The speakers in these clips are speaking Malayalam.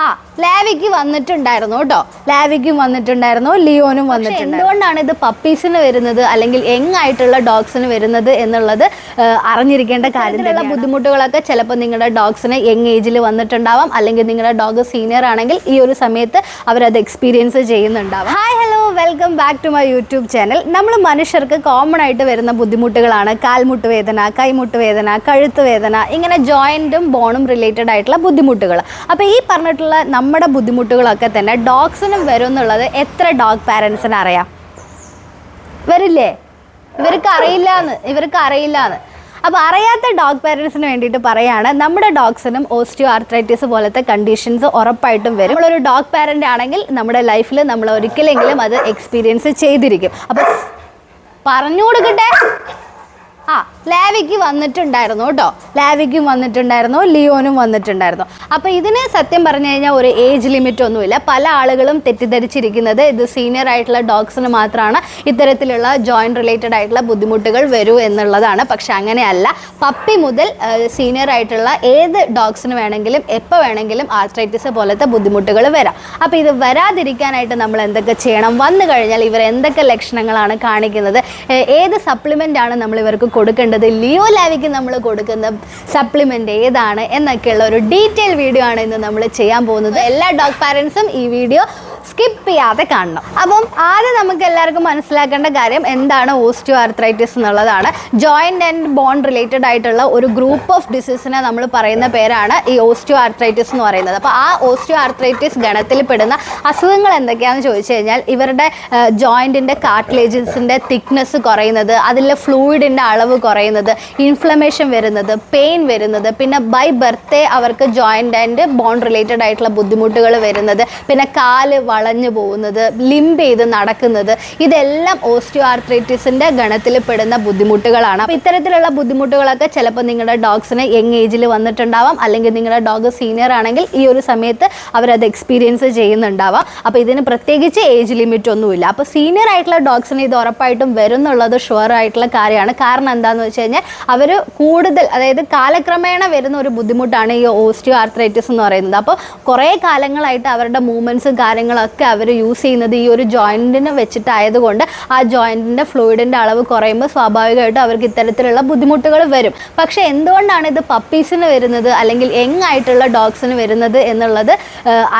ആ ലാവിക്ക് വന്നിട്ടുണ്ടായിരുന്നു കേട്ടോ. ലാവിക്കും വന്നിട്ടുണ്ടായിരുന്നു, ലിയോനും വന്നിട്ടുണ്ട്. എന്തുകൊണ്ടാണ് ഇത് പപ്പീസിന് വരുന്നത് അല്ലെങ്കിൽ യങ് ആയിട്ടുള്ള ഡോഗ്സിന് വരുന്നത് എന്നുള്ളത് അറിഞ്ഞിരിക്കേണ്ട കാര്യത്തിലുള്ള ബുദ്ധിമുട്ടുകളൊക്കെ ചിലപ്പോൾ നിങ്ങളുടെ ഡോഗ്സിന് യങ് ഏജിൽ വന്നിട്ടുണ്ടാവാം, അല്ലെങ്കിൽ നിങ്ങളുടെ ഡോഗ് സീനിയർ ആണെങ്കിൽ ഈ ഒരു സമയത്ത് അവരത് എക്സ്പീരിയൻസ് ചെയ്യുന്നുണ്ടാവാം. Hi hello, welcome back to my YouTube channel. നമ്മൾ മനുഷ്യർക്ക് കോമൺ ആയിട്ട് വരുന്ന ബുദ്ധിമുട്ടുകളാണ് കാൽമുട്ട് വേദന, കൈമുട്ട് വേദന, കഴുത്ത് വേദന, ഇങ്ങനെ ജോയിൻറ്റും ബോണും റിലേറ്റഡ് ആയിട്ടുള്ള ബുദ്ധിമുട്ടുകൾ. അപ്പോൾ ഈ പറഞ്ഞിട്ടുള്ള നമ്മുടെ ബുദ്ധിമുട്ടുകളൊക്കെ തന്നെ ഡോഗ്സിനും വരും എന്നുള്ളത് എത്ര ഡോഗ് പാരൻസിന് അറിയാം? വരില്ലേ? ഇവർക്ക് അറിയില്ലാന്ന്. അപ്പോൾ അറിയാത്ത ഡോഗ് പാരൻസിന് വേണ്ടിയിട്ട് പറയുകയാണ്, നമ്മുടെ ഡോഗ്സിനും ഓസ്റ്റിയോ ആർത്രൈറ്റിസ് പോലത്തെ കണ്ടീഷൻസ് ഉറപ്പായിട്ടും വരും. നമ്മളൊരു ഡോഗ് പാരൻ്റ് ആണെങ്കിൽ നമ്മുടെ ലൈഫിൽ നമ്മൾ ഒരിക്കലെങ്കിലും അത് എക്സ്പീരിയൻസ് ചെയ്തിരിക്കും. അപ്പോൾ പറഞ്ഞു കൊടുക്കട്ടെ. ലാവിക്ക് വന്നിട്ടുണ്ടായിരുന്നു കേട്ടോ. ലാവിക്കും വന്നിട്ടുണ്ടായിരുന്നു, ലിയോനും വന്നിട്ടുണ്ടായിരുന്നു. അപ്പോൾ ഇതിന് സത്യം പറഞ്ഞു കഴിഞ്ഞാൽ ഒരു ഏജ് ലിമിറ്റ് ഒന്നുമില്ല. പല ആളുകളും തെറ്റിദ്ധരിച്ചിരിക്കുന്നത് ഇത് സീനിയർ ആയിട്ടുള്ള ഡോഗ്സിന് മാത്രമാണ് ഇത്തരത്തിലുള്ള ജോയിൻറ്റ് റിലേറ്റഡ് ആയിട്ടുള്ള ബുദ്ധിമുട്ടുകൾ വരൂ എന്നുള്ളതാണ്. പക്ഷെ അങ്ങനെയല്ല. പപ്പി മുതൽ സീനിയർ ആയിട്ടുള്ള ഏത് ഡോഗ്സിന് വേണമെങ്കിലും എപ്പോൾ വേണമെങ്കിലും ആർത്രൈറ്റിസ് പോലത്തെ ബുദ്ധിമുട്ടുകൾ വരാം. അപ്പോൾ ഇത് വരാതിരിക്കാനായിട്ട് നമ്മൾ എന്തൊക്കെ ചെയ്യണം, വന്നു കഴിഞ്ഞാൽ ഇവർ എന്തൊക്കെ ലക്ഷണങ്ങളാണ് കാണിക്കുന്നത്, ഏത് സപ്ലിമെൻ്റ് ആണ് നമ്മൾ ഇവർക്ക് കൊടുക്കേണ്ടത്, ലിയോ ലാവിക്ക് നമ്മൾ കൊടുക്കുന്ന സപ്ലിമെൻ്റ് ഏതാണ് എന്നൊക്കെയുള്ള ഒരു ഡീറ്റെയിൽ വീഡിയോ ആണ് ഇന്ന് നമ്മൾ ചെയ്യാൻ പോകുന്നത്. എല്ലാ ഡോഗ് പാരൻസും ഈ വീഡിയോ സ്കിപ്പ് ചെയ്യാതെ കാണണം. അപ്പം ആദ്യം നമുക്ക് എല്ലാവർക്കും മനസ്സിലാക്കേണ്ട കാര്യം എന്താണ് ഓസ്റ്റിയോ ആർത്രൈറ്റിസ് എന്നുള്ളതാണ്. ജോയിൻറ്റ് ആൻഡ് ബോൺ റിലേറ്റഡ് ആയിട്ടുള്ള ഒരു ഗ്രൂപ്പ് ഓഫ് ഡിസീസിനെ നമ്മൾ പറയുന്ന പേരാണ് ഈ ഓസ്റ്റിയോ ആർത്രൈറ്റിസ് എന്ന് പറയുന്നത്. അപ്പോൾ ആ ഓസ്റ്റിയോ ആർത്രൈറ്റിസ് ഗണത്തിൽ പെടുന്ന അസുഖങ്ങൾ എന്തൊക്കെയാണെന്ന് ചോദിച്ചു കഴിഞ്ഞാൽ ഇവരുടെ ജോയിൻറ്റിൻ്റെ കാർട്ടിലേജസിൻ്റെ തിക്നെസ് കുറയുന്നത്, അതിലെ ഫ്ലൂയിഡിൻ്റെ അളവ് കുറയുന്നത്, ഇൻഫ്ലമേഷൻ വരുന്നത്, പെയിൻ വരുന്നത്, പിന്നെ ബൈ ബർത്തേ അവർക്ക് ജോയിൻറ്റ് ആൻഡ് ബോൺ റിലേറ്റഡ് ആയിട്ടുള്ള ബുദ്ധിമുട്ടുകൾ വരുന്നത്, പിന്നെ കാല് വളഞ്ഞു പോകുന്നത്, ലിംബ് ചെയ്ത് നടക്കുന്നത്, ഇതെല്ലാം ഓസ്റ്റിയോ ആർത്രൈറ്റിസിൻ്റെ ഗണത്തിൽ പെടുന്ന ബുദ്ധിമുട്ടുകളാണ്. അപ്പോൾ ഇത്തരത്തിലുള്ള ബുദ്ധിമുട്ടുകളൊക്കെ ചിലപ്പോൾ നിങ്ങളുടെ ഡോഗ്സിന് യങ് ഏജിൽ വന്നിട്ടുണ്ടാവാം, അല്ലെങ്കിൽ നിങ്ങളുടെ ഡോഗ് സീനിയർ ആണെങ്കിൽ ഈ ഒരു സമയത്ത് അവരത് എക്സ്പീരിയൻസ് ചെയ്യുന്നുണ്ടാവാം. അപ്പോൾ ഇതിന് പ്രത്യേകിച്ച് ഏജ് ലിമിറ്റ് ഒന്നുമില്ല. അപ്പോൾ സീനിയർ ആയിട്ടുള്ള ഡോഗ്സിന് ഇത് ഉറപ്പായിട്ടും വരും എന്നുള്ളത് ഷുവർ ആയിട്ടുള്ള കാര്യമാണ്. കാരണം എന്താണെന്ന് വെച്ച് കഴിഞ്ഞാൽ അവർ കൂടുതൽ, അതായത് കാലക്രമേണ വരുന്ന ഒരു ബുദ്ധിമുട്ടാണ് ഈ ഓസ്റ്റിയോ ആർത്രൈറ്റിസ് എന്ന് പറയുന്നത്. അപ്പോൾ കുറേ കാലങ്ങളായിട്ട് അവരുടെ മൂവ്മെൻറ്റ്സും കാര്യങ്ങളൊക്കെ അവർ യൂസ് ചെയ്യുന്നത് ഈ ഒരു ജോയിൻറ്റിനെ വെച്ചിട്ടായതുകൊണ്ട് ആ ജോയിൻറ്റിൻ്റെ ഫ്ലൂയിഡിൻ്റെ അളവ് കുറയുമ്പോൾ സ്വാഭാവികമായിട്ടും അവർക്ക് ഇത്തരത്തിലുള്ള ബുദ്ധിമുട്ടുകൾ വരും. പക്ഷേ എന്തുകൊണ്ടാണ് ഇത് പപ്പീസിന് വരുന്നത് അല്ലെങ്കിൽ യങ് ആയിട്ടുള്ള ഡോഗ്സിന് വരുന്നത് എന്നുള്ളത്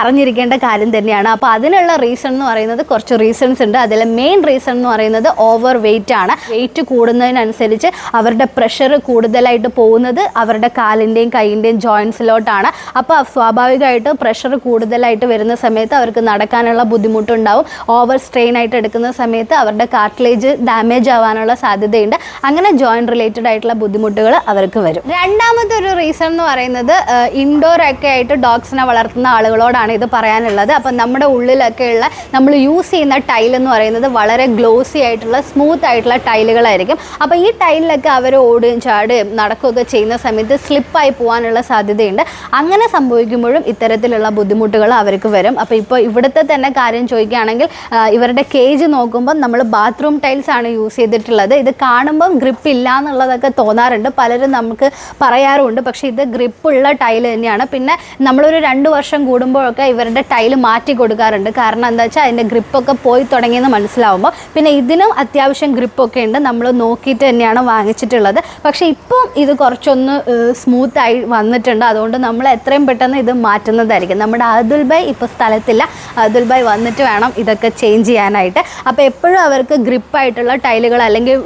അറിഞ്ഞിരിക്കേണ്ട കാര്യം തന്നെയാണ്. അപ്പോൾ അതിനുള്ള റീസൺ എന്ന് പറയുന്നത് കുറച്ച് റീസൺസ് ഉണ്ട്. അതിലെ മെയിൻ റീസൺ എന്ന് പറയുന്നത് ഓവർ വെയിറ്റ് ആണ്. വെയിറ്റ് കൂടുന്നതിനനുസരിച്ച് അവരുടെ പ്രഷർ കൂടുതലായിട്ട് പോകുന്നത് അവരുടെ കാലിൻ്റെയും കൈയിൻ്റെയും ജോയിൻസിലോട്ടാണ്. അപ്പോൾ സ്വാഭാവികമായിട്ടും പ്രഷർ കൂടുതലായിട്ട് വരുന്ന സമയത്ത് അവർക്ക് നടക്കാനുള്ള ബുദ്ധിമുട്ടുണ്ടാവും. ഓവർ സ്ട്രെയിൻ ആയിട്ട് എടുക്കുന്ന സമയത്ത് അവരുടെ കാർട്ടിലേജ് ഡാമേജ് ആവാനുള്ള സാധ്യതയുണ്ട്. അങ്ങനെ ജോയിൻറ്റ് റിലേറ്റഡ് ആയിട്ടുള്ള ബുദ്ധിമുട്ടുകൾ അവർക്ക് വരും. രണ്ടാമത്തെ ഒരു റീസൺ എന്ന് പറയുന്നത് ഇൻഡോർ ഒക്കെ ആയിട്ട് ഡോഗ്സിനെ വളർത്തുന്ന ആളുകളോടാണ് ഇത് പറയാനുള്ളത്. അപ്പം നമ്മുടെ ഉള്ളിലൊക്കെയുള്ള നമ്മൾ യൂസ് ചെയ്യുന്ന ടൈൽ എന്ന് പറയുന്നത് വളരെ ഗ്ലോസി ആയിട്ടുള്ള സ്മൂത്ത് ആയിട്ടുള്ള ടൈലുകളായിരിക്കും. അപ്പോൾ ഈ ടൈലിലൊക്കെ അവർ ഓടുകയും ചാടുകയും നടക്കുകയൊക്കെ ചെയ്യുന്ന സമയത്ത് സ്ലിപ്പായി പോകാനുള്ള സാധ്യതയുണ്ട്. അങ്ങനെ സംഭവിക്കുമ്പോഴും ഇത്തരത്തിലുള്ള ബുദ്ധിമുട്ടുകൾ അവർക്ക് വരും. അപ്പോൾ ഇപ്പോൾ ഇവിടുത്തെ തന്നെ കാര്യം ചോദിക്കുകയാണെങ്കിൽ ഇവരുടെ കേജ് നോക്കുമ്പോൾ നമ്മൾ ബാത്റൂം ടൈൽസ് ആണ് യൂസ് ചെയ്തിട്ടുള്ളത്. ഇത് കാണുമ്പം ഗ്രിപ്പ് ഇല്ല എന്നുള്ളതൊക്കെ തോന്നാറുണ്ട്, പലരും നമുക്ക് പറയാറുമുണ്ട്. പക്ഷേ ഇത് ഗ്രിപ്പുള്ള ടൈൽ തന്നെയാണ്. പിന്നെ നമ്മളൊരു 2 വർഷം കൂടുമ്പോഴൊക്കെ ഇവരുടെ ടൈൽ മാറ്റി കൊടുക്കാറുണ്ട്. കാരണം എന്താ വെച്ചാൽ അതിൻ്റെ ഗ്രിപ്പൊക്കെ പോയി തുടങ്ങിയെന്ന് മനസ്സിലാവുമ്പോൾ. പിന്നെ ഇതിനും അത്യാവശ്യം ഗ്രിപ്പൊക്കെ ഉണ്ട്, നമ്മൾ നോക്കിയിട്ട് തന്നെയാണ് വാങ്ങിച്ചിട്ടുള്ളത്. പക്ഷേ ഇപ്പം ഇത് കുറച്ചൊന്ന് സ്മൂത്തായി വന്നിട്ടുണ്ട്. അതുകൊണ്ട് നമ്മൾ എത്രയും പെട്ടെന്ന് ഇത് മാറ്റുന്നതായിരിക്കും. നമ്മുടെ അതുൽ ഭായ് ഇപ്പോൾ സ്ഥലത്തില്ല, അതുൽ ഭായ് വന്നിട്ട് വേണം ഇതൊക്കെ ചേഞ്ച് ചെയ്യാനായിട്ട്. അപ്പോൾ എപ്പോഴും അവർക്ക് ഗ്രിപ്പായിട്ടുള്ള ടൈലുകൾ അല്ലെങ്കിൽ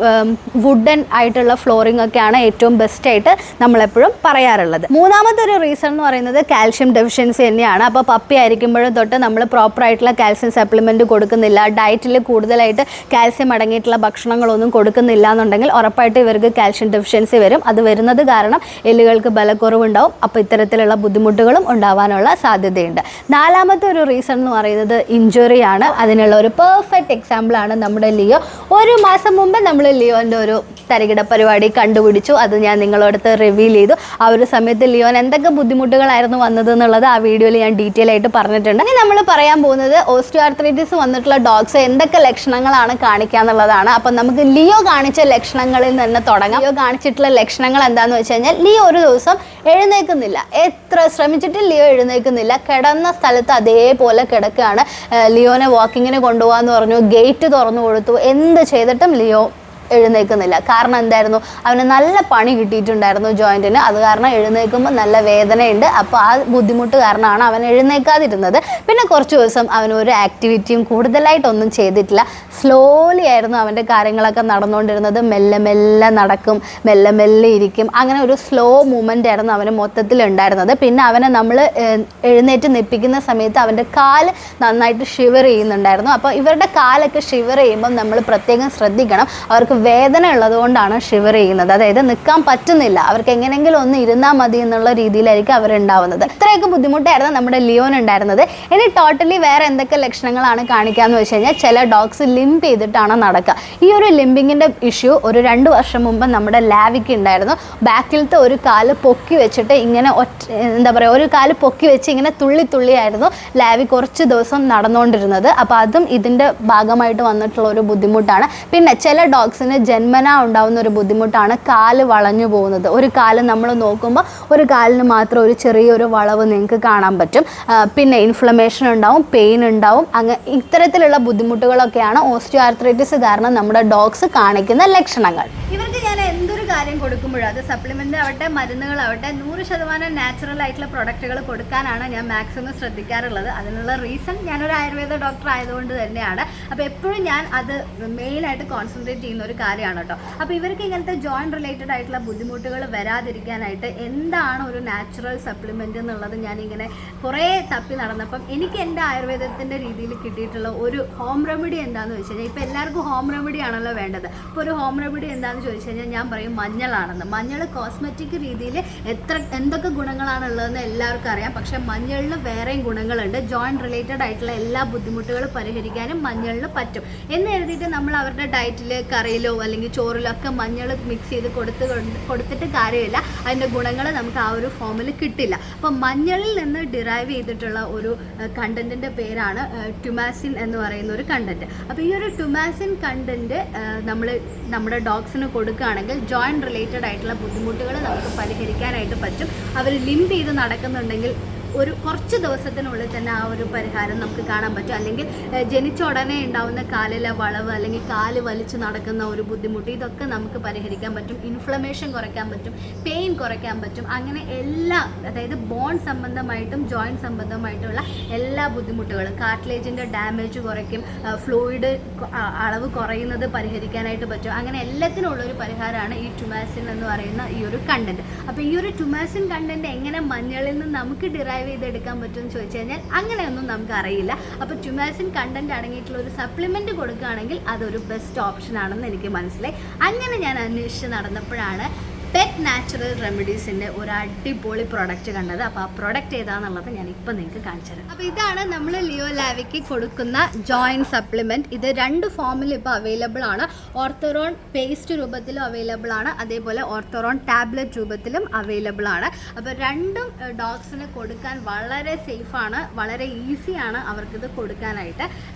വുഡൻ ആയിട്ടുള്ള ഫ്ലോറിംഗ് ഒക്കെയാണ് ഏറ്റവും ബെസ്റ്റായിട്ട് നമ്മളെപ്പോഴും പറയാറുള്ളത്. മൂന്നാമത്തെ ഒരു റീസൺ എന്ന് പറയുന്നത് കാൽഷ്യം ഡെഫിഷ്യൻസി തന്നെയാണ്. അപ്പോൾ പപ്പി ആയിരിക്കുമ്പോഴും തൊട്ട് നമ്മൾ പ്രോപ്പറായിട്ടുള്ള കാൽഷ്യം സപ്ലിമെൻറ്റ് കൊടുക്കുന്നില്ല, ഡയറ്റിൽ കൂടുതലായിട്ട് കാൽസ്യം അടങ്ങിയിട്ടുള്ള ഭക്ഷണങ്ങളൊന്നും കൊടുക്കുന്നില്ല എന്നുണ്ടെങ്കിൽ ഉറപ്പായിട്ട് ഇവർക്ക് കാൽഷ്യം ഡെഫിഷ്യൻസി വരും. അത് വരുന്നത് കാരണം എല്ലുകൾക്ക് ബലക്കുറവുണ്ടാവും. അപ്പോൾ ഇത്തരത്തിലുള്ള ബുദ്ധിമുട്ടുകളും ഉണ്ടാവാനുള്ള സാധ്യതയുണ്ട്. നാലാമത്തെ ഒരു റീസൺ എന്ന് പറയുന്നത് ഇഞ്ചുറി ആണ്. അതിനുള്ള ഒരു പെർഫെക്റ്റ് എക്സാമ്പിളാണ് നമ്മുടെ ലിയോ. ഒരു മാസം മുമ്പ് നമ്മൾ ലിയോൻ്റെ ഒരു തരികിട പരിപാടി കണ്ടുപിടിച്ചു. അത് ഞാൻ നിങ്ങളോടത്ത് റിവീൽ ചെയ്തു. ആ ഒരു സമയത്ത് ലിയോൻ എന്തൊക്കെ ബുദ്ധിമുട്ടുകളായിരുന്നു വന്നത് എന്നുള്ളത് ആ വീഡിയോയിൽ ഞാൻ ഡീറ്റെയിൽ ആയിട്ട് പറഞ്ഞിട്ടുണ്ട്. ഇനി നമ്മൾ പറയാൻ പോകുന്നത് ഓസ്റ്റിയോആർത്രൈറ്റിസ് വന്നിട്ടുള്ള ഡോഗ്സ് എന്തൊക്കെ ലക്ഷണങ്ങളാണ് കാണിക്കുക എന്നുള്ളതാണ്. അപ്പം നമുക്ക് ലിയോ കാണിച്ച ലക്ഷണങ്ങളിൽ നിന്ന് തുടങ്ങാം. ലിയോ കാണിച്ചിട്ടുള്ള ലക്ഷണങ്ങൾ എന്താണെന്ന് വെച്ച് കഴിഞ്ഞാൽ, ലിയോ ഒരു ദിവസം എഴുന്നേൽക്കുന്നില്ല. എത്ര ശ്രമിച്ചിട്ട് ലിയോ എഴുന്നേൽക്കുന്നില്ല. കിടന്ന സ്ഥലത്ത് അതേപോലെ കിടക്കുകയാണ്. ലിയോനെ വാക്കിങ്ങിന് കൊണ്ടുപോകാമെന്ന് പറഞ്ഞു, ഗേറ്റ് തുറന്നു കൊടുത്തു, എന്ത് ചെയ്തിട്ടും ലിയോ എഴുന്നേൽക്കുന്നില്ല. കാരണം എന്തായിരുന്നു, അവന് നല്ല പണി കിട്ടിയിട്ടുണ്ടായിരുന്നു ജോയിൻറ്റിന്. അത് കാരണം എഴുന്നേൽക്കുമ്പോൾ നല്ല വേദനയുണ്ട്. അപ്പോൾ ആ ബുദ്ധിമുട്ട് കാരണമാണ് അവൻ എഴുന്നേൽക്കാതിരുന്നത്. പിന്നെ കുറച്ച് ദിവസം അവൻ ഒരു ആക്ടിവിറ്റിയും കൂടുതലായിട്ടൊന്നും ചെയ്തിട്ടില്ല. സ്ലോലി ആയിരുന്നു അവൻ്റെ കാര്യങ്ങളൊക്കെ നടന്നുകൊണ്ടിരുന്നത്. മെല്ലെ മെല്ലെ നടക്കും, മെല്ലെ മെല്ലെ ഇരിക്കും. അങ്ങനെ ഒരു സ്ലോ മൂവ്മെൻ്റ് ആയിരുന്നു അവന് മൊത്തത്തിൽ ഉണ്ടായിരുന്നത്. പിന്നെ അവനെ നമ്മൾ എഴുന്നേറ്റ് നിൽപ്പിക്കുന്ന സമയത്ത് അവൻ്റെ കാല് നന്നായിട്ട് ഷിവർ ചെയ്യുന്നുണ്ടായിരുന്നു. അപ്പോൾ ഇവരുടെ കാലൊക്കെ ഷിവർ ചെയ്യുമ്പം നമ്മൾ പ്രത്യേകം ശ്രദ്ധിക്കണം. അവർക്ക് വേദന ഉള്ളതുകൊണ്ടാണ് ഷിവർ ചെയ്യുന്നത്. അതായത് നിൽക്കാൻ പറ്റുന്നില്ല, അവർക്ക് എങ്ങനെയെങ്കിലും ഒന്ന് ഇരുന്നാൽ മതി എന്നുള്ള രീതിയിലായിരിക്കും അവരുണ്ടാവുന്നത്. ഇത്രയൊക്കെ ബുദ്ധിമുട്ടായിരുന്നു നമ്മുടെ ലിയോൻ ഉണ്ടായിരുന്നത്. ഇനി ടോട്ടലി വേറെ എന്തൊക്കെ ലക്ഷണങ്ങളാണ് കാണിക്കാന്ന് വെച്ച് കഴിഞ്ഞാൽ, ചില ഡോഗ്സ് ലിംപ് ചെയ്തിട്ടാണ് നടക്കുക. ഈ ഒരു ലിംപിങ്ങിൻ്റെ ഇഷ്യൂ ഒരു 2 വർഷം മുമ്പ് നമ്മുടെ ലാവിക്ക് ഉണ്ടായിരുന്നു. ബാക്കിലത്തെ ഒരു കാല് പൊക്കി വെച്ചിട്ട് ഇങ്ങനെ എന്താ പറയുക, ഒരു കാല് പൊക്കി വെച്ച് ഇങ്ങനെ തുള്ളി തുള്ളിയായിരുന്നു ലാവി കുറച്ച് ദിവസം നടന്നുകൊണ്ടിരുന്നത്. അപ്പോൾ അതും ഇതിൻ്റെ ഭാഗമായിട്ട് വന്നിട്ടുള്ള ഒരു ബുദ്ധിമുട്ടാണ്. പിന്നെ ചില ഡോഗ്സിന് ജന്മനാ ഉണ്ടാവുന്ന ഒരു ബുദ്ധിമുട്ടാണ് കാല് വളഞ്ഞു പോകുന്നത്. ഒരു കാല് നമ്മൾ നോക്കുമ്പോൾ ഒരു കാലിന് മാത്രം ഒരു ചെറിയൊരു വളവ് നിങ്ങൾക്ക് കാണാൻ പറ്റും. പിന്നെ ഇൻഫ്ലമേഷൻ ഉണ്ടാവും, പെയിൻ ഉണ്ടാവും. ഇത്തരത്തിലുള്ള ബുദ്ധിമുട്ടുകളൊക്കെയാണ് ഓസ്റ്റിയോആർത്രൈറ്റിസ് കാരണം നമ്മുടെ ഡോഗ്സ് കാണിക്കുന്ന ലക്ഷണങ്ങൾ. ഇവർക്ക് ഞാൻ എന്തൊരു കാര്യം കൊടുക്കുമ്പോഴും, അത് സപ്ലിമെൻ്റ് ആവട്ടെ മരുന്നുകളാവട്ടെ, 100% നാച്ചുറൽ ആയിട്ടുള്ള പ്രൊഡക്റ്റുകൾ കൊടുക്കാനാണ് ഞാൻ മാക്സിമം ശ്രദ്ധിക്കാറുള്ളത്. അതിനുള്ള റീസൺ ഞാനൊരു ആയുർവേദ ഡോക്ടർ ആയതുകൊണ്ട് തന്നെയാണ്. അപ്പോൾ എപ്പോഴും ഞാൻ അത് മെയിനായിട്ട് കോൺസെൻട്രേറ്റ് ചെയ്യുന്ന ഒരു കാര്യമാണ് കേട്ടോ. അപ്പോൾ ഇവർക്ക് ഇങ്ങനത്തെ ജോയിൻറ്റ് റിലേറ്റഡ് ആയിട്ടുള്ള ബുദ്ധിമുട്ടുകൾ വരാതിരിക്കാനായിട്ട് എന്താണ് ഒരു നാച്ചുറൽ സപ്ലിമെൻ്റ് എന്നുള്ളത് ഞാനിങ്ങനെ കുറേ തപ്പി നടന്നപ്പം എനിക്ക് എൻ്റെ ആയുർവേദത്തിൻ്റെ രീതിയിൽ കിട്ടിയിട്ടുള്ള ഒരു ഹോം റെമഡി എന്താണെന്ന് വെച്ച് കഴിഞ്ഞാൽ, ഇപ്പോൾ എല്ലാവർക്കും ഹോം റെമഡി ആണല്ലോ വേണ്ടത്. ഇപ്പോൾ ഒരു ഹോം റെമഡി എന്താണെന്ന് ചോദിച്ചു കഴിഞ്ഞാൽ ഞാൻ പറയും മഞ്ഞളാണെന്ന്. മഞ്ഞൾ കോസ്മെറ്റിക് രീതിയിൽ എന്തൊക്കെ ഗുണങ്ങളാണുള്ളതെന്ന് എല്ലാവർക്കും അറിയാം. പക്ഷേ മഞ്ഞളിന് വേറെയും ഗുണങ്ങളുണ്ട്. ജോയിൻറ്റ് റിലേറ്റഡ് ആയിട്ടുള്ള എല്ലാ ബുദ്ധിമുട്ടുകളും പരിഹരിക്കാനും മഞ്ഞളിന് പറ്റും എന്ന് എഴുതിയിട്ട് നമ്മൾ അവരുടെ ഡയറ്റിൽ കറിയിലോ അല്ലെങ്കിൽ ചോറിലോ ഒക്കെ മഞ്ഞൾ മിക്സ് ചെയ്ത് കൊടുത്തിട്ട് കാര്യമില്ല. അതിൻ്റെ ഗുണങ്ങൾ നമുക്ക് ആ ഒരു ഫോമിൽ കിട്ടില്ല. അപ്പോൾ മഞ്ഞളിൽ നിന്ന് ഡിറൈവ് ചെയ്തിട്ടുള്ള ഒരു കണ്ടൻറ്റിൻ്റെ പേരാണ് ട്യുമാസിൻ എന്ന് പറയുന്ന ഒരു കണ്ടൻറ്റ്. അപ്പോൾ ഈ ഒരു ട്യുമാസിൻ കണ്ടൻറ്റ് നമ്മൾ നമ്മുടെ ഡോഗ്സിന് കൊടുക്കുകയാണെങ്കിൽ ജോയിൻറ്റ് റിലേറ്റഡ് ആയിട്ടുള്ള ബുദ്ധിമുട്ടുകൾ നമുക്ക് പരിഹരിക്കാനായിട്ട് പറ്റും. അവർ ലിംപ് ചെയ്ത് നടക്കുന്നുണ്ടെങ്കിൽ ഒരു കുറച്ച് ദിവസത്തിനുള്ളിൽ തന്നെ ആ ഒരു പരിഹാരം നമുക്ക് കാണാൻ പറ്റും. അല്ലെങ്കിൽ ജനിച്ച ഉടനെ ഉണ്ടാവുന്ന കാലിലെ വളവ് അല്ലെങ്കിൽ കാല് വലിച്ച് നടക്കുന്ന ഒരു ബുദ്ധിമുട്ട്, ഇതൊക്കെ നമുക്ക് പരിഹരിക്കാൻ പറ്റും. ഇൻഫ്ലമേഷൻ കുറയ്ക്കാൻ പറ്റും, പെയിൻ കുറയ്ക്കാൻ പറ്റും. അങ്ങനെ എല്ലാ, അതായത് ബോൺ സംബന്ധമായിട്ടും ജോയിൻറ്റ് സംബന്ധമായിട്ടുള്ള എല്ലാ ബുദ്ധിമുട്ടുകളും, കാർട്ടിലേജിൻ്റെ ഡാമേജ് കുറയ്ക്കും, ഫ്ലൂയിഡ് അളവ് കുറയുന്നത് പരിഹരിക്കാനായിട്ട് പറ്റും. അങ്ങനെ എല്ലാത്തിനുള്ളൊരു പരിഹാരമാണ് ഈ ട്യുമാസിൻ എന്ന് പറയുന്ന ഈ ഒരു കണ്ടൻറ്റ്. അപ്പോൾ ഈ ഒരു ട്യുമാസിൻ കണ്ടൻറ്റ് എങ്ങനെ മഞ്ഞളിൽ നിന്ന് നമുക്ക് ഡിറൈവ് ചെയ്തെടുക്കാൻ പറ്റുമെന്ന് ചോദിച്ചു കഴിഞ്ഞാൽ അങ്ങനെയൊന്നും നമുക്ക് അറിയില്ല. അപ്പോൾ ട്യുമാസിൻ കണ്ടന്റ് അടങ്ങിയിട്ടുള്ള ഒരു സപ്ലിമെന്റ് കൊടുക്കുകയാണെങ്കിൽ അതൊരു ബെസ്റ്റ് ഓപ്ഷൻ ആണെന്ന് എനിക്ക് മനസ്സിലായി. അങ്ങനെ ഞാൻ അന്വേഷിച്ച് നടന്നപ്പോഴാണ് പെറ്റ് നാച്ചുറൽ റെമഡീസിൻ്റെ ഒരു അടിപൊളി പ്രൊഡക്റ്റ് കണ്ടത്. അപ്പോൾ ആ പ്രൊഡക്റ്റ് ഏതാണെന്നുള്ളത് ഞാൻ ഇപ്പോൾ നിങ്ങൾക്ക് കാണിച്ചു തരാം. അപ്പോൾ ഇതാണ് നമ്മൾ ലിയോ ലാവിക്ക് കൊടുക്കുന്ന ജോയിൻറ്റ് സപ്ലിമെൻറ്റ്. ഇത് 2 ഫോമിൽ ഇപ്പോൾ അവൈലബിൾ ആണ്. ഓർത്തോറോൺ പേസ്റ്റ് രൂപത്തിലും അവൈലബിൾ ആണ്, അതേപോലെ ഓർത്തോറോൺ ടാബ്ലറ്റ് രൂപത്തിലും അവൈലബിൾ ആണ്. അപ്പോൾ രണ്ടും ഡോഗ്സിന് കൊടുക്കാൻ വളരെ സേഫാണ്, വളരെ ഈസിയാണ് അവർക്കിത് കൊടുക്കാനായിട്ട്.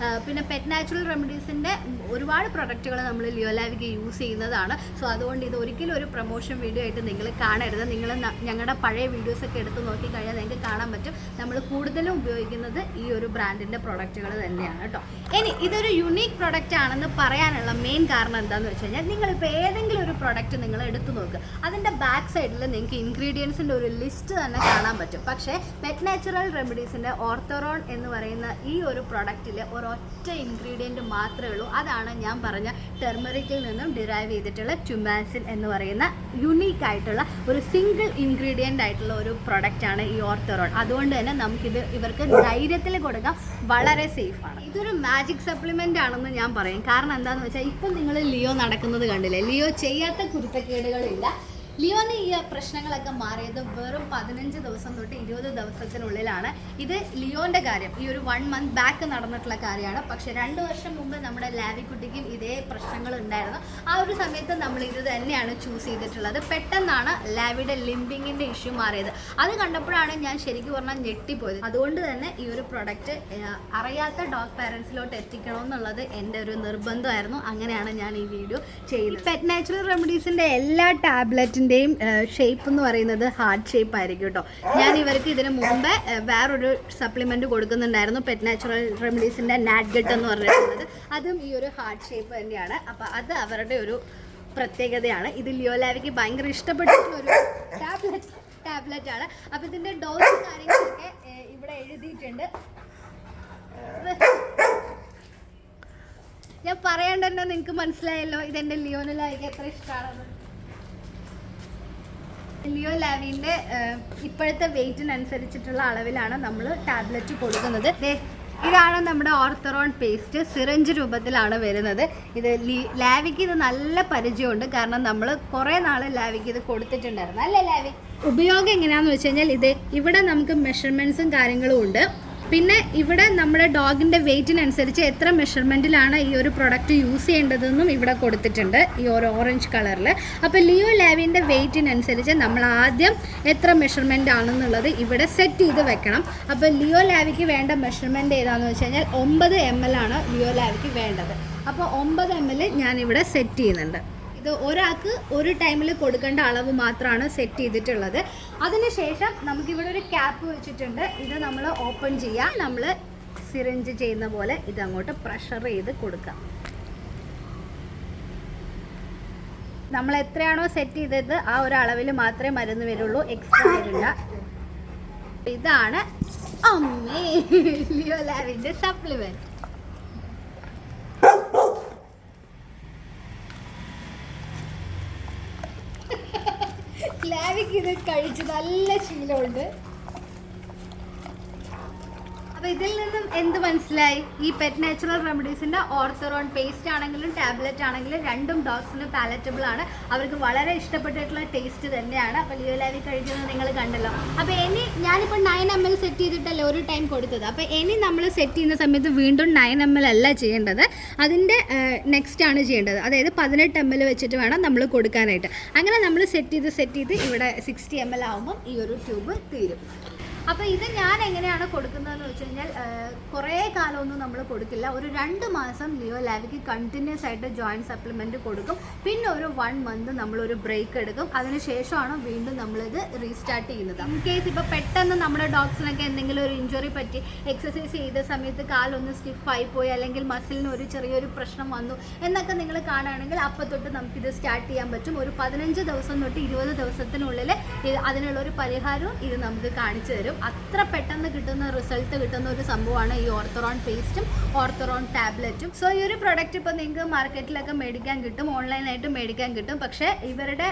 പിന്നെ പെറ്റ് നാച്ചുറൽ റെമഡീസിൻ്റെ ഒരുപാട് പ്രൊഡക്റ്റുകൾ നമ്മൾ ലിയോ ലാവിക്ക് യൂസ് ചെയ്യുന്നതാണ്. സോ അതുകൊണ്ട് ഇത് ഒരിക്കലും ഒരു പ്രൊമോഷൻ വീഡിയോ ആയിട്ട് നിങ്ങൾ കാണരുത്. നിങ്ങൾ ഞങ്ങളുടെ പഴയ വീഡിയോസൊക്കെ എടുത്ത് നോക്കിക്കഴിഞ്ഞാൽ നിങ്ങൾക്ക് കാണാൻ പറ്റും നമ്മൾ കൂടുതലും ഉപയോഗിക്കുന്നത് ഈ ഒരു ബ്രാൻഡിൻ്റെ പ്രൊഡക്റ്റുകൾ തന്നെയാണ് കേട്ടോ. ഇനി ഇതൊരു യുണീക്ക് പ്രൊഡക്റ്റ് ആണെന്ന് പറയാനുള്ള മെയിൻ കാരണം എന്താണെന്ന് വെച്ച് കഴിഞ്ഞാൽ, നിങ്ങളിപ്പോൾ ഏതെങ്കിലും ഒരു പ്രൊഡക്റ്റ് നിങ്ങൾ എടുത്തു നോക്കുക, അതിൻ്റെ ബാക്ക് സൈഡിൽ നിങ്ങൾക്ക് ഇൻഗ്രീഡിയൻസിൻ്റെ ഒരു ലിസ്റ്റ് തന്നെ കാണാൻ പറ്റും. പക്ഷേ പെറ്റ് നാച്ചുറൽ റെമഡീസിൻ്റെ ഓർത്തോറോൺ എന്ന് പറയുന്ന ഈ ഒരു പ്രൊഡക്റ്റിൽ ഒരൊറ്റ ഇൻഗ്രീഡിയൻറ്റ് മാത്രമേ ഉള്ളൂ. അതാണ് ഞാൻ പറഞ്ഞ ടെർമറിക്കിൽ നിന്നും ഡിറൈവ് ചെയ്തിട്ടുള്ള ട്യുമാസിൻ എന്ന് പറയുന്ന യുണീക്ക് ആയിട്ടുള്ള ഒരു സിംഗിൾ ഇൻഗ്രീഡിയൻ്റ് ആയിട്ടുള്ള ഒരു പ്രൊഡക്റ്റാണ് ഈ ഓർത്തോറോൺ. അതുകൊണ്ട് തന്നെ നമുക്കിത് ഇവർക്ക് ധൈര്യത്തിൽ കൊടുക്കാം, വളരെ സേഫാണ്. ഇതൊരു മാജിക് സപ്ലിമെൻ്റ് ആണെന്ന് ഞാൻ പറയും. കാരണം എന്താണെന്ന് വെച്ചാൽ ഇപ്പം നിങ്ങൾ ലിയോ നടക്കുന്നത് കണ്ടില്ലേ, ലിയോ ചെയ്യാത്ത കുരുത്തക്കേടുകളില്ല. ലിയോന് ഈ പ്രശ്നങ്ങളൊക്കെ മാറിയത് വെറും 15 ദിവസം തൊട്ട് 20 ദിവസത്തിനുള്ളിലാണ്. ഇത് ലിയോന്റെ കാര്യം ഈ ഒരു 1 മന്ത് ബാക്ക് നടന്നിട്ടുള്ള കാര്യമാണ്. പക്ഷെ 2 വർഷം മുമ്പ് നമ്മുടെ ലാവിക്കുട്ടിക്കും ഇതേ പ്രശ്നങ്ങൾ ഉണ്ടായിരുന്നു. ആ ഒരു സമയത്ത് നമ്മൾ ഇത് തന്നെയാണ് ചൂസ് ചെയ്തിട്ടുള്ളത്. പെട്ടെന്നാണ് ലാവിയുടെ ലിംബിങ്ങിന്റെ ഇഷ്യൂ മാറിയത്. അത് കണ്ടപ്പോഴാണ് ഞാൻ ശരിക്കും പറഞ്ഞാൽ ഞെട്ടിപ്പോയത്. അതുകൊണ്ട് തന്നെ ഈ ഒരു പ്രൊഡക്റ്റ് അറിയാത്ത ഡോഗ് പാരൻസിലോട്ട് എത്തിക്കണമെന്നുള്ളത് എൻ്റെ ഒരു നിർബന്ധമായിരുന്നു. അങ്ങനെയാണ് ഞാൻ ഈ വീഡിയോ ചെയ്യുന്നത്. പെറ്റ് നാച്ചുറൽ റെമഡീസിൻ്റെ എല്ലാ ടാബ്ലറ്റിൻ്റെയും ഷേപ്പ് എന്ന് പറയുന്നത് ഹാർട്ട് ഷേപ്പ് ആയിരിക്കും കേട്ടോ. ഞാൻ ഇവർക്ക് ഇതിന് മുമ്പേ വേറൊരു സപ്ലിമെൻറ്റ് കൊടുക്കുന്നുണ്ടായിരുന്നു, പെറ്റ് നാച്ചുറൽ റെമഡീസിൻ്റെ നാറ്റ്ഗട്ട് എന്ന് പറഞ്ഞിട്ടുള്ളത്. അതും ഈ ഒരു ഹാർട്ട് ഷേപ്പ് തന്നെയാണ്. അപ്പോൾ അത് അവരുടെ ഒരു പ്രത്യേകതയാണ്. ഇത് ലിയോ ലാവിക്ക് ഭയങ്കര ഇഷ്ടപ്പെട്ടിട്ടുള്ള ഒരു ടാബ്ലറ്റ് ആണ്. അപ്പോൾ ഇതിൻ്റെ ഡോസും കാര്യങ്ങളൊക്കെ ഇവിടെ എഴുതിയിട്ടുണ്ട്. ഞാൻ പറയണ്ട തന്നെ നിങ്ങൾക്ക് മനസ്സിലായല്ലോ ഇതെൻ്റെ ലിയോന് ലാവിക്ക് എത്ര ഇഷ്ടമാണെന്ന്. ലിയോ ലാവിൻ്റെ ഇപ്പോഴത്തെ വെയിറ്റിനനുസരിച്ചിട്ടുള്ള അളവിലാണ് നമ്മൾ ടാബ്ലറ്റ് കൊടുക്കുന്നത്. ഇതാണ് നമ്മുടെ ഓർത്തറോൺ പേസ്റ്റ്. സിറിഞ്ച് രൂപത്തിലാണ് വരുന്നത്. ഇത് ലാവിക്ക് ഇത് നല്ല പരിചയമുണ്ട്. കാരണം നമ്മൾ കുറേ നാൾ ലാവിക്ക് ഇത് കൊടുത്തിട്ടുണ്ടായിരുന്നു അല്ലേ ലാവി? ഉപയോഗം എങ്ങനെയാണെന്ന് വെച്ച് കഴിഞ്ഞാൽ ഇത് ഇവിടെ നമുക്ക് മെഷർമെൻറ്റ്സും കാര്യങ്ങളും ഉണ്ട്. പിന്നെ ഇവിടെ നമ്മുടെ ഡോഗിൻ്റെ വെയിറ്റിനനുസരിച്ച് എത്ര മെഷർമെൻറ്റിലാണ് ഈ ഒരു പ്രൊഡക്റ്റ് യൂസ് ചെയ്യേണ്ടതെന്നും ഇവിടെ കൊടുത്തിട്ടുണ്ട് ഈ ഒരു ഓറഞ്ച് കളറിൽ. അപ്പോൾ ലിയോ ലാവിൻ്റെ വെയിറ്റിനനുസരിച്ച് നമ്മൾ ആദ്യം എത്ര മെഷർമെൻ്റ് ആണെന്നുള്ളത് ഇവിടെ സെറ്റ് ചെയ്ത് വെക്കണം. അപ്പോൾ ലിയോ ലാവിക്ക് വേണ്ട മെഷർമെൻറ്റ് ഏതാണെന്ന് വെച്ച് കഴിഞ്ഞാൽ 9 ml ആണ് ലിയോ ലാവിക്ക് വേണ്ടത്. അപ്പോൾ 9 ml ഞാനിവിടെ സെറ്റ് ചെയ്യുന്നുണ്ട്. ഇത് ഒരാൾക്ക് ഒരു ടൈമിൽ കൊടുക്കേണ്ട അളവ് മാത്രമാണ് സെറ്റ് ചെയ്തിട്ടുള്ളത്. അതിനുശേഷം നമുക്കിവിടെ ഒരു ക്യാപ്പ് വെച്ചിട്ടുണ്ട്. ഇത് നമ്മൾ ഓപ്പൺ ചെയ്യാം. നമ്മൾ സിറിഞ്ച് ചെയ്യുന്ന പോലെ ഇതങ്ങോട്ട് പ്രഷർ ചെയ്ത് കൊടുക്കാം. നമ്മൾ എത്രയാണോ സെറ്റ് ചെയ്തത് ആ ഒരു അളവിൽ മാത്രമേ മരുന്ന് വരുള്ളൂ, എക്സ്ട്രാ വരില്ല. ഇതാണ് അമ്മേ ലിയോ ലാവിൻ്റെ സപ്ലിമെൻറ്റ്. ലാവിക്ക് ഇത് കഴിച്ച് നല്ല ശീലമുണ്ട്. അപ്പോൾ ഇതിൽ നിന്നും എന്ത് മനസ്സിലായി? ഈ പെറ്റ് നാച്ചുറൽ റെമഡീസിൻ്റെ ഓർത്തറോൺ പേസ്റ്റ് ആണെങ്കിലും ടാബ്ലറ്റ് ആണെങ്കിലും രണ്ടും ഡോഗ്സിന് പാലറ്റബിൾ ആണ്. അവർക്ക് വളരെ ഇഷ്ടപ്പെട്ടിട്ടുള്ള ടേസ്റ്റ് തന്നെയാണ്. അപ്പോൾ ലിയോ ലാവി കഴിക്കുന്നത് നിങ്ങൾ കണ്ടല്ലോ. അപ്പോൾ ഇനി ഞാനിപ്പോൾ 9 ml സെറ്റ് ചെയ്തിട്ടല്ലേ ഒരു ടൈം കൊടുത്തത്. അപ്പോൾ ഇനി നമ്മൾ സെറ്റ് ചെയ്യുന്ന സമയത്ത് വീണ്ടും 9 ml അല്ല ചെയ്യേണ്ടത്, അതിൻ്റെ നെക്സ്റ്റ് ആണ് ചെയ്യേണ്ടത്. അതായത് 18 ml വെച്ചിട്ട് വേണം നമ്മൾ കൊടുക്കാനായിട്ട്. അങ്ങനെ നമ്മൾ സെറ്റ് ചെയ്ത് ഇവിടെ 60 ml ആകുമ്പം ഈ ഒരു ട്യൂബ് തീരും. അപ്പോൾ ഇത് ഞാൻ എങ്ങനെയാണ് കൊടുക്കുന്നതെന്ന് വെച്ച് കഴിഞ്ഞാൽ കുറേ കാലമൊന്നും നമ്മൾ കൊടുക്കില്ല. ഒരു 2 മാസം ലിയോ ലാവിക്ക് കണ്ടിന്യൂസ് ആയിട്ട് ജോയിൻറ്റ് സപ്ലിമെൻറ്റ് കൊടുക്കും. പിന്നെ ഒരു 1 മന്ത് നമ്മളൊരു ബ്രേക്ക് എടുക്കും. അതിനുശേഷമാണ് വീണ്ടും നമ്മളിത് റീസ്റ്റാർട്ട് ചെയ്യുന്നത്. ഇൻ കേസ് ഇപ്പോൾ പെട്ടെന്ന് നമ്മുടെ ഡോഗ്സിനൊക്കെ എന്തെങ്കിലും ഒരു ഇഞ്ചുറി പറ്റി എക്സസൈസ് ചെയ്ത സമയത്ത് കാലൊന്ന് സ്റ്റിഫായി പോയി അല്ലെങ്കിൽ മസിലിന് ഒരു ചെറിയൊരു പ്രശ്നം വന്നു എന്നൊക്കെ നിങ്ങൾ കാണുകയാണെങ്കിൽ അപ്പോൾ തൊട്ട് നമുക്കിത് സ്റ്റാർട്ട് ചെയ്യാൻ പറ്റും. ഒരു 15 ദിവസം തൊട്ട് 20 ദിവസത്തിനുള്ളിൽ അതിനുള്ളൊരു പരിഹാരവും ഇത് നമുക്ക് കാണിച്ചു തരും. അത്ര പെട്ടെന്ന് കിട്ടുന്ന റിസൾട്ട് കിട്ടുന്ന ഒരു സംഭവമാണ് ഈ ഓർത്തറോൺ പേസ്റ്റും ഓർത്തറോൺ ടാബ്ലറ്റും. സോ ഈ ഒരു പ്രൊഡക്റ്റ് ഇപ്പോൾ നിങ്ങൾക്ക് മാർക്കറ്റിലൊക്കെ മേടിക്കാൻ കിട്ടും, ഓൺലൈനായിട്ട് മേടിക്കാൻ കിട്ടും. പക്ഷേ ഇവരുടെ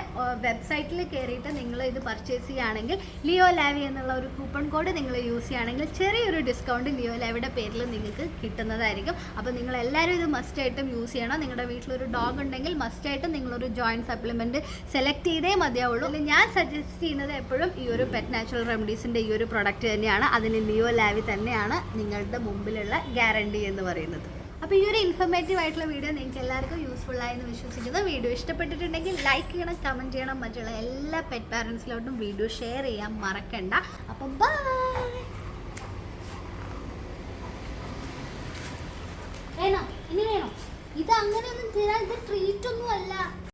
വെബ്സൈറ്റിൽ കയറിയിട്ട് നിങ്ങൾ ഇത് പർച്ചേസ് ചെയ്യുകയാണെങ്കിൽ ലിയോ ലാവി എന്നുള്ള ഒരു കൂപ്പൺ കോഡ് നിങ്ങൾ യൂസ് ചെയ്യുകയാണെങ്കിൽ ചെറിയൊരു ഡിസ്കൗണ്ട് ലിയോ ലാവിയുടെ പേരിൽ നിങ്ങൾക്ക് കിട്ടുന്നതായിരിക്കും. അപ്പോൾ നിങ്ങൾ എല്ലാവരും ഇത് മസ്റ്റായിട്ടും യൂസ് ചെയ്യണം. നിങ്ങളുടെ വീട്ടിലൊരു ഡോഗ് ഉണ്ടെങ്കിൽ മസ്റ്റായിട്ടും നിങ്ങളൊരു ജോയിൻറ്റ് സപ്ലിമെൻറ്റ് സെലക്ട് ചെയ്തേ മതിയാവുള്ളൂ. ഞാൻ സജസ്റ്റ് ചെയ്യുന്നത് എപ്പോഴും ഈ ഒരു പെറ്റ് നാച്ചുറൽ റെമഡീസിൻ്റെ ഈ ഒരു പ്രൊഡക്റ്റ് തന്നെയാണ്. അതിന് ലിയോ ലാവി തന്നെയാണ് നിങ്ങളുടെ മുമ്പിലുള്ള ഗ്യാരണ്ടി എന്ന് പറയുന്നത്. അപ്പോൾ ഈ ഒരു ഇൻഫർമേറ്റീവ് ആയിട്ടുള്ള വീഡിയോ നിങ്ങൾക്ക് എല്ലാവർക്കും യൂസ്ഫുൾ ആയെന്ന് വിശ്വസിക്കുന്നു. വീഡിയോ ഇഷ്ടപ്പെട്ടിട്ടുണ്ടെങ്കിൽ ലൈക്ക് ചെയ്യണം, കമൻറ്റ് ചെയ്യണം. മറ്റുള്ള എല്ലാ പെറ്റ് പാരൻസിലോട്ടും വീഡിയോ ഷെയർ ചെയ്യാൻ മറക്കണ്ട. അപ്പം ബൈ. വേണോ? ഇനി വേണോ? ഇത് അങ്ങനെയൊന്നും തരാൻ, ഇത് ട്രീറ്റ് ഒന്നും അല്ല.